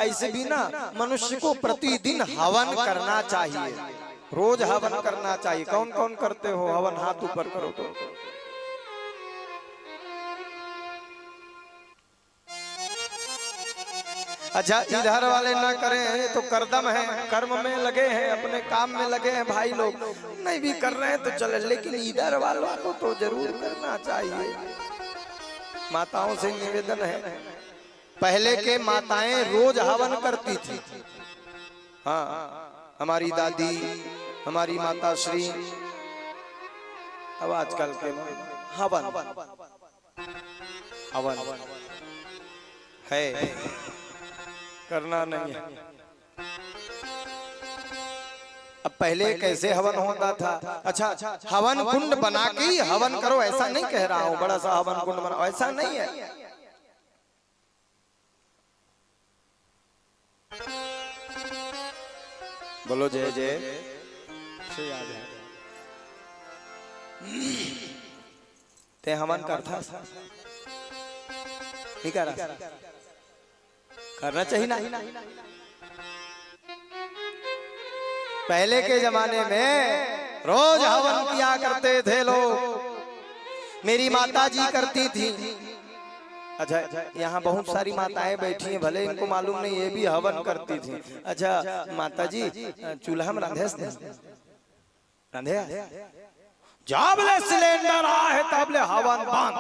ऐसे भी ना मनुष्य को प्रतिदिन हवन करना चाहिए, रोज हवन करना चाहिए। कौन कौन करते हो हवन? हाथ ऊपर करो तो। अच्छा, इधर वाले ना करें तो करदम है, कर्म में लगे हैं, अपने काम में लगे हैं भाई लोग, नहीं भी कर रहे हैं तो चले, लेकिन इधर वालों को तो जरूर करना चाहिए। माताओं से निवेदन है, पहले के माताएं रोज हवन करती थी। हाँ, हमारी दादी, हमारी माता श्री। अब आजकल के हवन हवन है, करना नहीं है। अब पहले कैसे हवन होता था? अच्छा, हवन कुंड बना के ही हवन करो, ऐसा नहीं कह रहा हूं बड़ा सा हवन कुंड बनाओ, ऐसा नहीं है। बोलो जय जय श्री राधे। ते हवन करता नहीं कर रहा, करना चाहिए ना। पहले के जमाने में रोज हवन किया करते थे लोग, मेरी माता जी करती थी। अच्छा, यहाँ बहुत सारी माताएं बैठी हैं, भले इनको मालूम नहीं ये भी हवन करती थी। अच्छा माता जी, चूल्हा में रांधे जब ले सिलेंडर आए तब ले हवन बंद।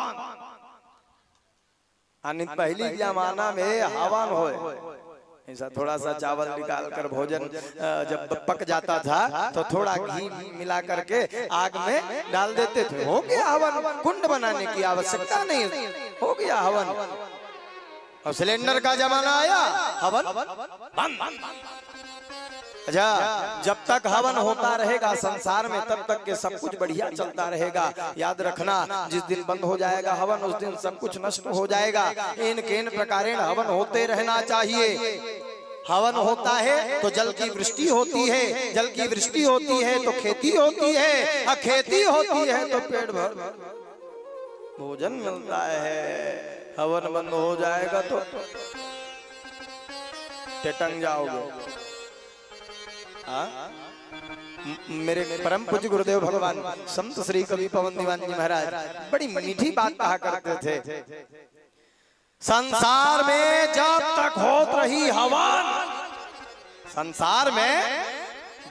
पहली जमाना में हवन हो, ऐसा थोड़ा सा चावल निकाल कर भोजन जब पक जाता था तो थोड़ा घी मिला करके आग में डाल देते थे, हो गया हवन। कुंड बनाने की आवश्यकता नहीं, हो गया हवन। अब सिलेंडर का जमाना आया, हवन बंद। अच्छा, जब तक हवन होता रहेगा संसार में तब तक के सब कुछ बढ़िया चलता रहेगा। याद रखना, जिस दिन बंद हो जाएगा हवन उस दिन सब कुछ नष्ट हो जाएगा। इन केन प्रकारेण हवन होते रहना चाहिए। हवन होता है तो जल की वृष्टि होती है, जल की वृष्टि होती है तो खेती होती है, और खेती होती है तो पेट भर भोजन मिलता है। हवन बंद हो जाएगा तो टेटंग जाओगे। मेरे परम पूज्य गुरुदेव भगवान संत श्री कवि पवन दीवान जी महाराज बड़ी मीठी बात कहा करते थे, संसार में जब तक होत रही हवन, संसार में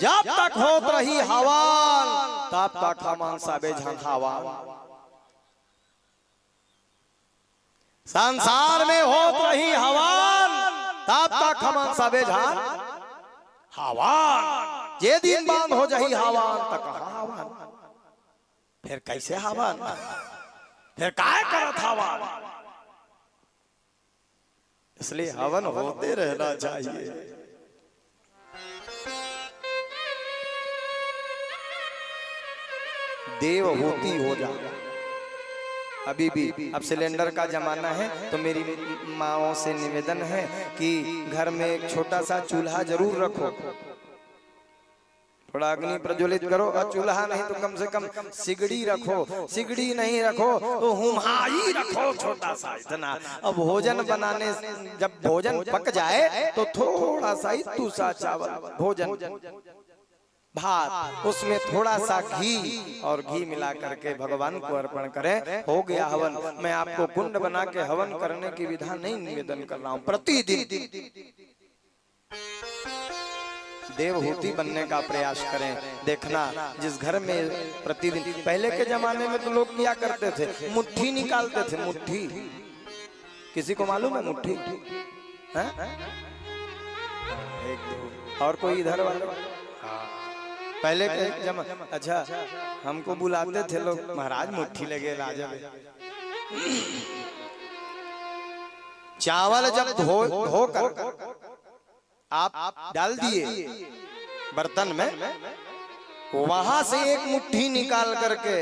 जब तक होत रही हवन तब तक हवन सबे झन हवन। संसार में होत रही हवन तब तक हवन सबे झन हवन। जे दिन बंद हो जाही हवन तक हवन, फिर कैसे हवन, फिर काय करत हवन? इसलिए हवन होते रहना चाहिए। देवहूति हो जाए। अभी भी अब सिलेंडर का जमाना है तो मेरी माओं से निवेदन है कि घर में एक छोटा सा चूल्हा जरूर रखो, थोड़ा अग्नि प्रज्वलित करो। और चूल्हा नहीं तो कम से कम सिगड़ी रखो, सिगड़ी नहीं रखो तो हुमाई रखो, छोटा सा इतना। अब भोजन बनाने, जब भोजन पक जाए तो थोड़ा सा ही दूसरा चावल भोजन भात, उसमें थोड़ा सा घी और घी मिला करके भगवान को अर्पण करें, हो गया हवन। मैं आपको कुंड बना के हवन करने की विधान नहीं निवेदन कर रहा हूं, प्रतिदिन देवहूति बनने का प्रयास करें। देखना, जिस घर में प्रतिदिन, पहले के जमाने में तो लोग क्या करते थे, मुट्ठी निकालते थे। मुट्ठी किसी को मालूम है? मुट्ठी है? एक दो और कोई इधर वाले पहले के जमाने। अच्छा, हमको बुलाते थे लोग, महाराज मुट्ठी लगे लाजब। चावल जब धो कर आप डाल दिए बर्तन में, वहां से एक मुट्ठी निकाल करके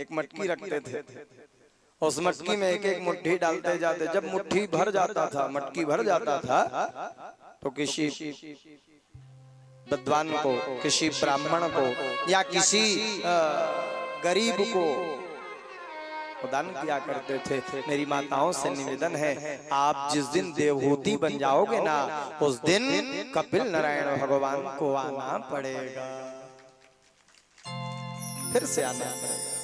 एक मटकी रखते थे, उस मटकी में एक एक मुट्ठी डालते जाते। जब मुट्ठी भर जाता था, मटकी भर जाता था, तो किसी विद्वान को, किसी ब्राह्मण को या किसी गरीब को दान किया करते थे। मेरी माताओं से निवेदन है, आप जिस दिन देवहूति बन जाओगे ना, उस दिन कपिल नारायण भगवान को आना पड़ेगा, फिर से आना पड़ेगा।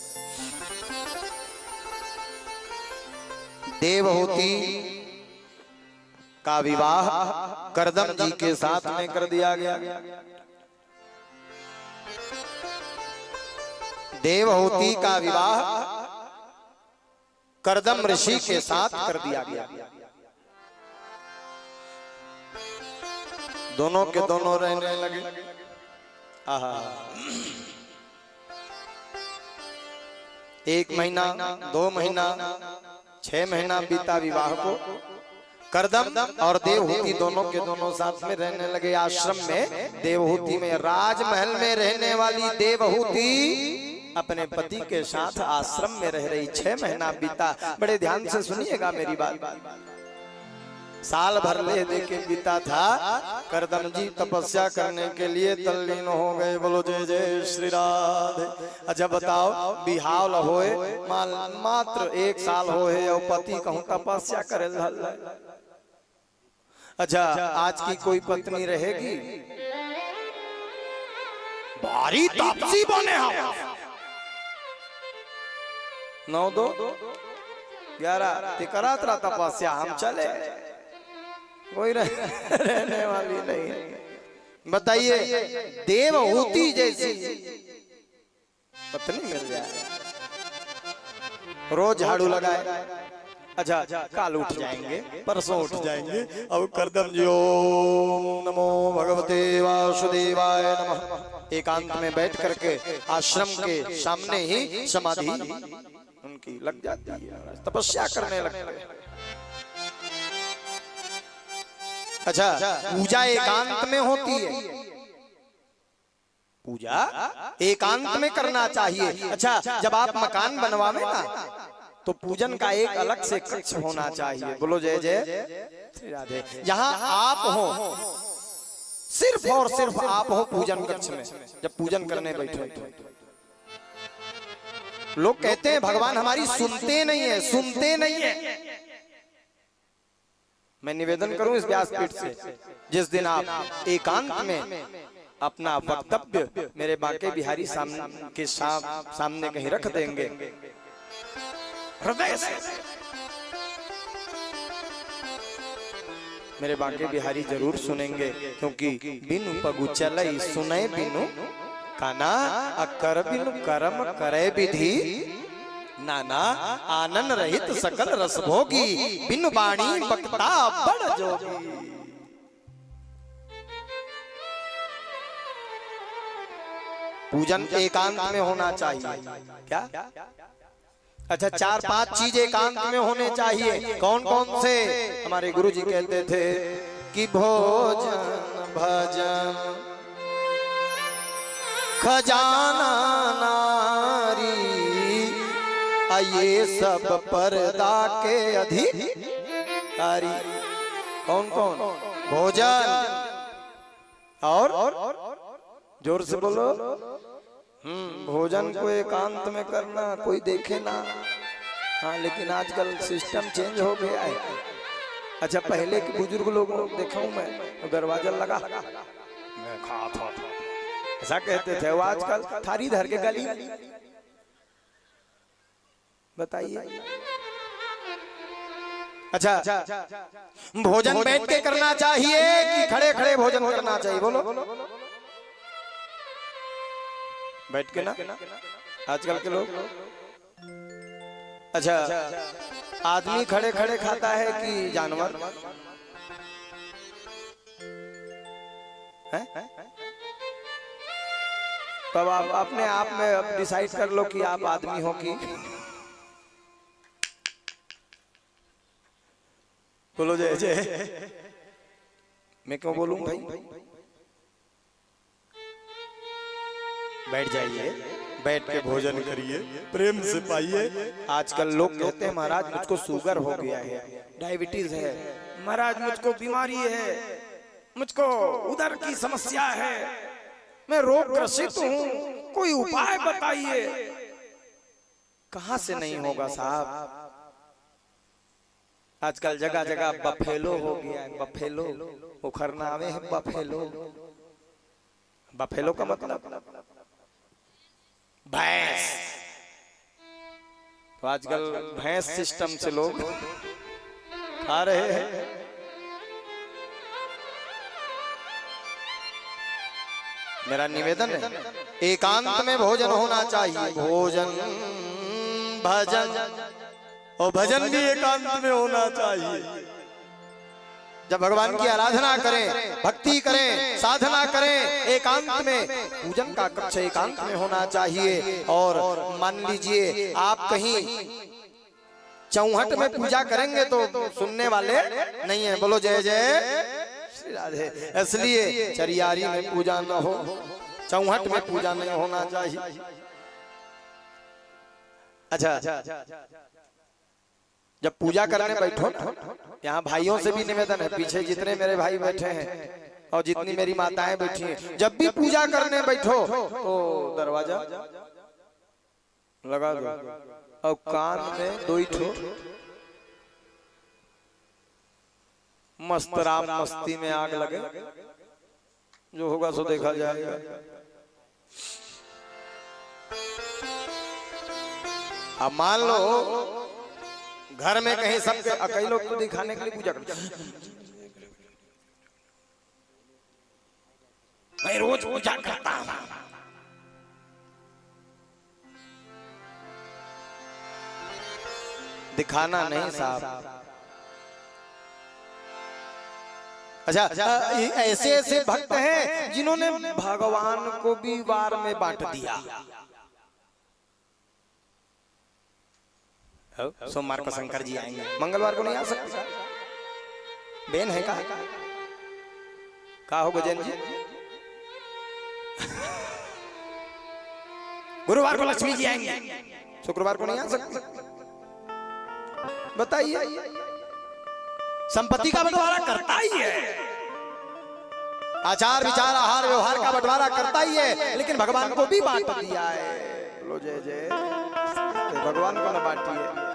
देवहूति का विवाह करदम जी के साथ में कर दिया गया। देवहूति का विवाह करदम ऋषि के साथ कर दिया गया। दोनों के दोनों रहने लगे। आहा, 1 महीना, 2 महीना, 6 महीना बीता विवाह को। करदम और देवहूति दोनों के दोनों साथ में रहने लगे आश्रम में। देवहूति में, राजमहल में रहने वाली देवहूति अपने पति के साथ आश्रम में रह रही। 6 महीना बीता। बड़े ध्यान से सुनिएगा मेरी बात। साल भर ले दे के बीता था। करदम जी तपस्या करने के लिए तल्लीन हो गए। बोलो जय जय श्री राधे। अच्छा बताओ, बिहाव होए मात्र 1 साल होए और पति कहूं तपस्या करे। अच्छा, आज की कोई पत्नी रहेगी भारी तापसी बने हम 9 2 11 करात रहा तपस्या, हम चले, कोई रहने वाली नहीं है। बताइए, देवहूति जैसी पत्नी मिल जाए, रोज झाड़ू लगाए। अच्छा, काल उठ जाएंगे, परसों उठ जाएंगे। अब करदम जी ओम नमो भगवते वासुदेवाय नमः एकांत में बैठ करके आश्रम के सामने ही समाधि उनकी लग जाती है, तपस्या करने लगते हैं। अच्छा, पूजा एकांत में होती है, पूजा एकांत में करना चाहिए। अच्छा, जब आप मकान बनवावे ना तो पूजन का एक अलग से कक्ष होना चाहिए। बोलो जय जय श्री राधे। जहां आप हो, सिर्फ और सिर्फ आप हो पूजन कक्ष में जब पूजन करने बैठे। लोग कहते हैं भगवान हमारी सुनते नहीं है, सुनते नहीं है। मैं निवेदन करूं इस व्यासपीठ से, जिस दिन आप एकांत में अपना वक्तव्य मेरे बांके बिहारी सामने कहीं रख देंगे हृदय से, मेरे बांके बिहारी जरूर सुनेंगे, क्योंकि बिनु पगु चलई सुने बिनु काना, अकर बिनु कर्म करे विधि नाना, आनंद रहित सकल रस भोगी, बिनु बाणी बक्ता बड़ जोगी। पूजन एकांत में होना चाहिए। क्या? अच्छा, 4-5 चीज एकांत में होने चाहिए। कौन कौन से? हमारे गुरु जी कहते थे कि भोजन भजन खजाना नारी, ये सब पर्दा के अधिकारी। कौन कौन? भोजन और जोर से बोलो, भोजन को एकांत में करना, कोई देखे ना। हाँ, लेकिन आजकल सिस्टम चेंज हो गया है। अच्छा, पहले के बुजुर्ग लोग देखा हूं मैं, तो दरवाजा लगा मैं खा था ऐसा कहते थे। वो आजकल थारी धर के गली। बताइए। अच्छा, भोजन बैठ के करना चाहिए कि खड़े खड़े भोजन करना चाहिए? बोलो। बैठ के ना आजकल के लोग। अच्छा, आदमी खड़े खड़े खाता है कि जानवर है? तब आप अपने आप में डिसाइड कर लो कि आप आदमी हो कि। बोलो जय जय। मैं क्यों बोलूं भाई? बैठ जाइए, बैठ के भोजन करिए, प्रेम से पाइए। आजकल लोग कहते हैं महाराज मुझको शुगर हो गया है, डायबिटीज है, महाराज मुझको बीमारी है, मुझको उदर की समस्या है, मैं रोग ग्रसित हूं, कोई उपाय बताइए। कहां से नहीं होगा साहब। आजकल जगह जगह बफेलो हो गया है, बफेलो उखरनावे है बफेलो। बफेलो का मतलब भैंस। तो आजकल भैंस सिस्टम से लोग खा रहे हैं। मेरा निवेदन है एकांत में भोजन होना चाहिए। भोजन भजन और भजन भी एकांत में होना चाहिए। जब भगवान की आराधना करें, भक्ति करें, साधना करें, एकांत में पूजन का कक्ष एकांत में होना चाहिए। और मान लीजिए आप कहीं चौहट में पूजा करेंगे तो सुनने वाले नहीं है। बोलो जय जय श्री राधे। इसलिए चरियारी में पूजा न हो, चौहट में पूजा नहीं होना चाहिए। अच्छा, जब पूजा करने बैठो, यहाँ भाइयों से भी निवेदन है, पीछे जितने मेरे भाई बैठे हैं और जितनी मेरी माताएं बैठी हैं, जब भी पूजा करने बैठो तो दरवाजा लगा दो और कान में 2 ठो मस्त राम मस्ती में आग लगे। जो होगा सो देखा जाएगा। अब मान लो घर में कहीं सबके कई लोग को दिखाने के लिए पूजा करते हैं। मैं रोज पूजा करता हूं। दिखाना नहीं साहब। अच्छा, ऐसे ऐसे भक्त हैं जिन्होंने भगवान को भी वार में बांट दिया। सोमवार को शंकर जी आएंगे, मंगलवार को नहीं आ सकते। बेन है का हो गजेन जी? गुरुवार को लक्ष्मी जी आएंगे, शुक्रवार को नहीं आ सकते। बताइए, संपत्ति का बंटवारा करता ही है, आचार विचार आहार व्यवहार का बंटवारा करता ही है, लेकिन भगवान को भी बांट दिया है। बोलो जय जय। भगवान को न बांटिए।